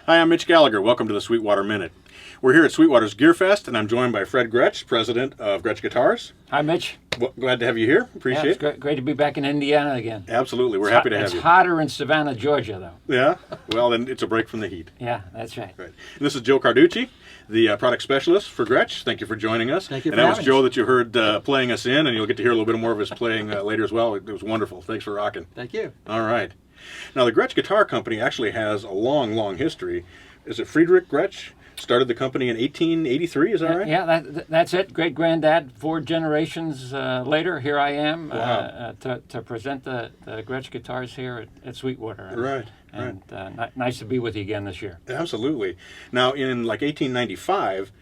Hi, I'm Mitch Gallagher. Welcome to the Sweetwater Minute. We're here at Sweetwater's GearFest, and I'm joined by Fred Gretsch, president of Gretsch Guitars. Hi, Mitch. Well, glad to have you here. Appreciate It's great to be back in Indiana again. Absolutely. We're happy to have It's you. hotter in Savannah, Georgia, though. Yeah? Well, then it's a break from the heat. Yeah, that's right. Right. And this is Joe Carducci, the product specialist for Gretsch. Thank you for joining us. Thank you for And that was having Joe us. that you heard playing us in, and you'll get to hear a little bit more of his playing later as well. It was wonderful. Thanks for rocking. Thank you. All right. Now, the Gretsch Guitar Company actually has a long, long history. Is it Friedrich Gretsch? Started the company in 1883, is that right? Yeah, that's it. Great granddad. 4 generations later, here I am to present the Gretsch Guitars here at Sweetwater. Right. And nice to be with you again this year. Absolutely. Now, in like 1895,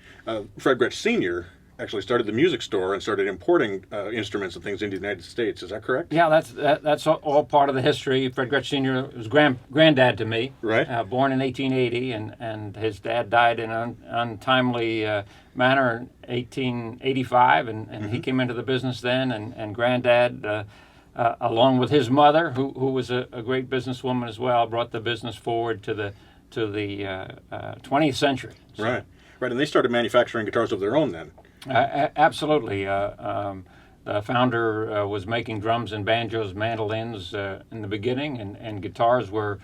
Fred Gretsch Sr. actually started the music store and started importing instruments and things into the United States. Is that correct? Yeah, that's all part of the history. Fred Gretsch Sr. was granddad to me. Right. Born in 1880, and his dad died in an untimely manner in 1885, and he came into the business then, and granddad, along with his mother, who was a great businesswoman as well, brought the business forward to the 20th century. So, Right. And they started manufacturing guitars of their own then. Absolutely. The founder was making drums and banjos, mandolins in the beginning, and guitars were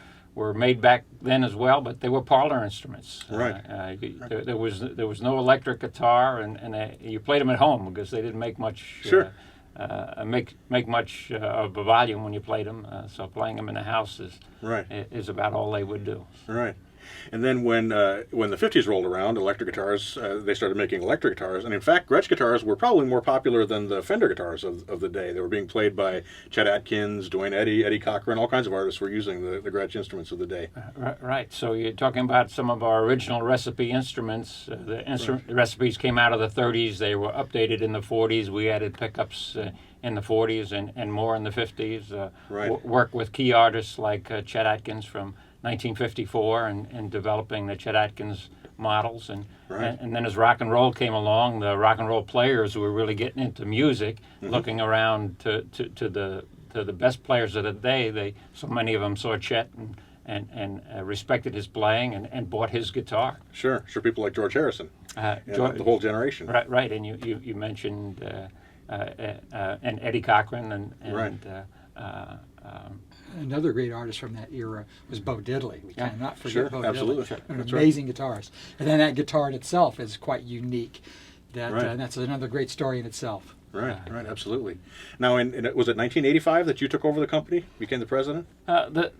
made back then as well, but they were parlor instruments. Right. There was no electric guitar, and you played them at home because they didn't make much. Sure. Make much of a volume when you played them. So playing them in the house is about all they would do. Right. And then when the 50s rolled around, electric guitars, they started making electric guitars. And in fact, Gretsch guitars were probably more popular than the Fender guitars of the day. They were being played by Chet Atkins, Duane Eddy, Eddie Cochran, all kinds of artists were using the Gretsch instruments of the day. Right. So you're talking about some of our original recipe instruments. The recipes came out of the 30s. They were updated in the 40s. We added pickups in the 40s and more in the 50s. Work with key artists like Chet Atkins from 1954 and developing the Chet Atkins models, and then as rock and roll came along, the rock and roll players who were really getting into music, looking around to the best players of the day. So many of them saw Chet and respected his playing and bought his guitar. Sure. People like George Harrison, the whole generation. Right. And you mentioned and Eddie Cochran and. Another great artist from that era was Bo Diddley. We cannot forget Bo absolutely. Diddley. An amazing guitarist. And then that guitar in itself is quite unique. And that's another great story in itself. Right, absolutely. Now, was it 1985 that you took over the company, became the president? A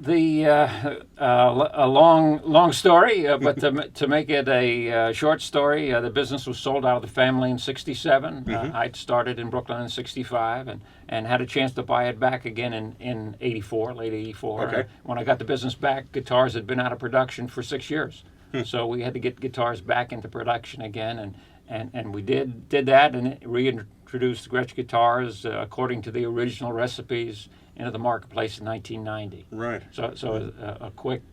long story, but to make it a short story, the business was sold out of the family in '67. I started in Brooklyn in '65 and had a chance to buy it back again in '84, late '84. Okay. When I got the business back, guitars had been out of production for 6 years, so we had to get guitars back into production again, and we did that and reintroduced Gretsch guitars according to the original recipes into the marketplace in 1990. Right. So a quick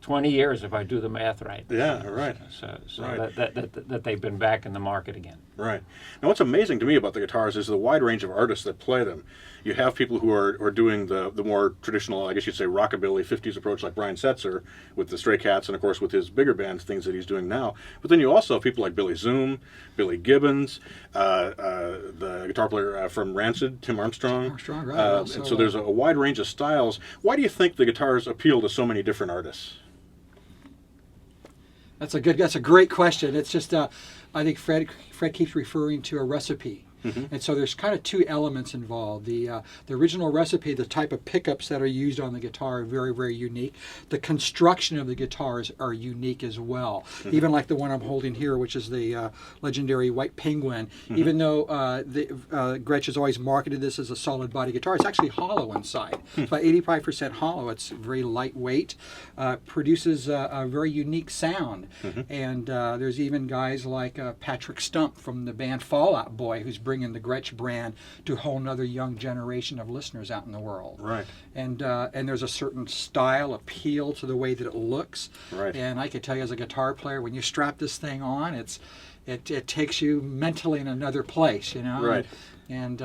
20 years if I do the math right. Yeah, right. So that they've been back in the market again. Right. Now, what's amazing to me about the guitars is the wide range of artists that play them. You have people who are doing the more traditional, I guess you'd say, rockabilly 50s approach, like Brian Setzer with the Stray Cats, and of course with his bigger band things that he's doing now. But then you also have people like Billy Zoom, Billy Gibbons, the guitar player from Rancid, Tim Armstrong. And so there's a wide range of styles. Why do you think the guitars appeal to so many different artists? That's a great question. It's just I think Fred keeps referring to a recipe. And so there's kind of 2 elements involved. The original recipe, the type of pickups that are used on the guitar are very, very unique. The construction of the guitars are unique as well. Even like the one I'm holding here, which is the legendary White Penguin. Even though Gretsch has always marketed this as a solid body guitar, it's actually hollow inside. It's about 85% hollow. It's very lightweight. Produces a very unique sound. And there's even guys like Patrick Stump from the band Fall Out Boy, who's bringing the Gretsch brand to a whole nother young generation of listeners out in the world. Right. And there's a certain style appeal to the way that it looks. Right. And I can tell you as a guitar player, when you strap this thing on, it takes you mentally in another place, you know. Right. And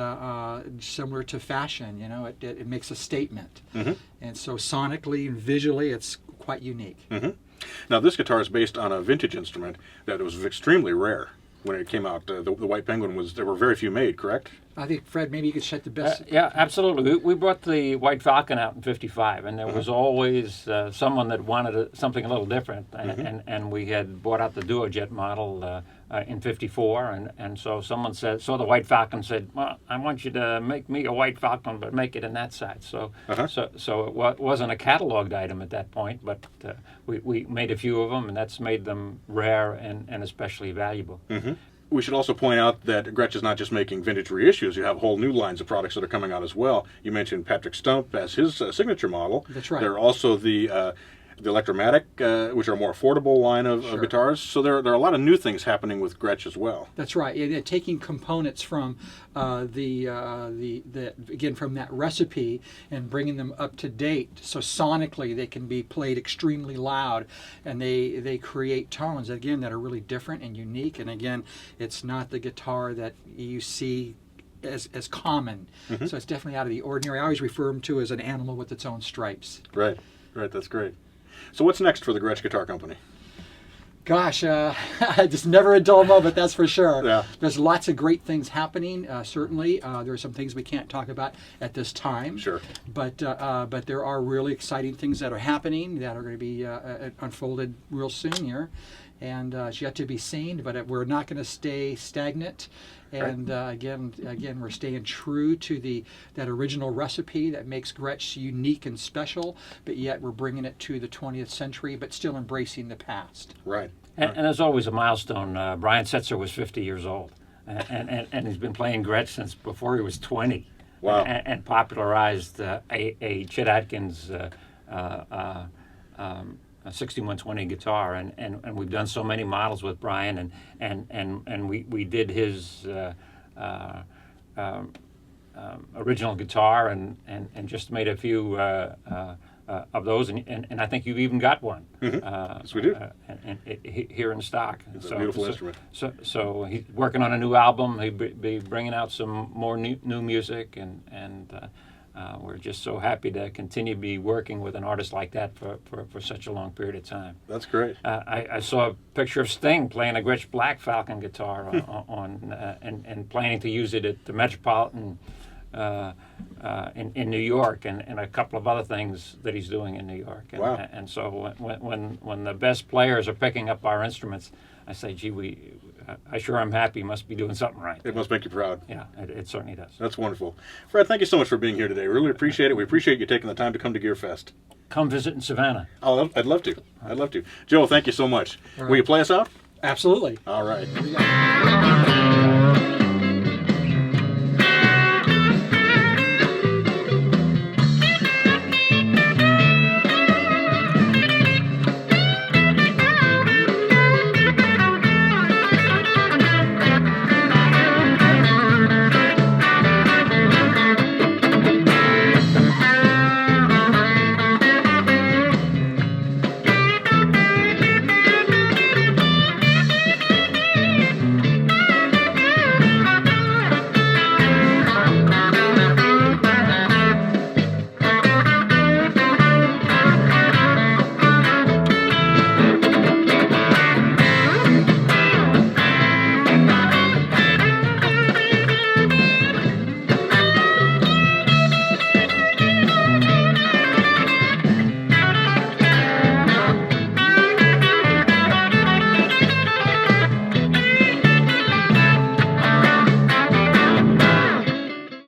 similar to fashion, you know, it makes a statement. And so sonically and visually, it's quite unique. Now, this guitar is based on a vintage instrument that was extremely rare when it came out. The White Penguin there were very few made, correct? I think, Fred, maybe you could shed the best. Yeah, absolutely. We brought the White Falcon out in '55, and there was always someone that wanted something a little different. And we had brought out the Duojet model in '54, and so someone saw the White Falcon, said, "Well, I want you to make me a White Falcon, but make it in that size." So it wasn't a cataloged item at that point, but we made a few of them, and that's made them rare and especially valuable. We should also point out that Gretsch is not just making vintage reissues. You have whole new lines of products that are coming out as well. You mentioned Patrick Stump as his signature model. That's right. There are also the Electromatic, which are a more affordable line of guitars. So there are a lot of new things happening with Gretsch as well. That's right. And taking components from again from that recipe and bringing them up to date, so sonically they can be played extremely loud, and they create tones again that are really different and unique. And again, it's not the guitar that you see as common. So it's definitely out of the ordinary. I always refer them to as an animal with its own stripes. Right. That's great. So what's next for the Gretsch Guitar Company? Gosh, just never a dull moment, that's for sure. Yeah. There's lots of great things happening, certainly. There are some things we can't talk about at this time. Sure. But there are really exciting things that are happening that are going to be unfolded real soon here. And it's yet to be seen, but we're not going to stay stagnant. And again, we're staying true to that original recipe that makes Gretsch unique and special, but yet we're bringing it to the 20th century, but still embracing the past. Right. And there's always a milestone. Brian Setzer was 50 years old, and he's been playing Gretsch since before he was 20. Wow. And popularized a Chet Atkins a 6120 guitar, and we've done so many models with Brian, and we did his original guitar and just made a few of those, and I think you've even got one. Yes, we do. Here in stock. It's a beautiful instrument. So he's working on a new album. He'll be bringing out some more new music, and we're just so happy to continue to be working with an artist like that for such a long period of time. That's great. I saw a picture of Sting playing a Gretsch Black Falcon guitar and planning to use it at the Metropolitan in New York, and a couple of other things that he's doing in New York. And, wow. And so when the best players are picking up our instruments, I say, gee, I sure am happy. Must be doing something right. It must make you proud. Yeah, it certainly does. That's wonderful. Fred, thank you so much for being here today. Really appreciate it. We appreciate you taking the time to come to GearFest. Come visit in Savannah. Oh, I'd love to. I'd love to. Joe, thank you so much. Right. Will you play us out? Absolutely. All right.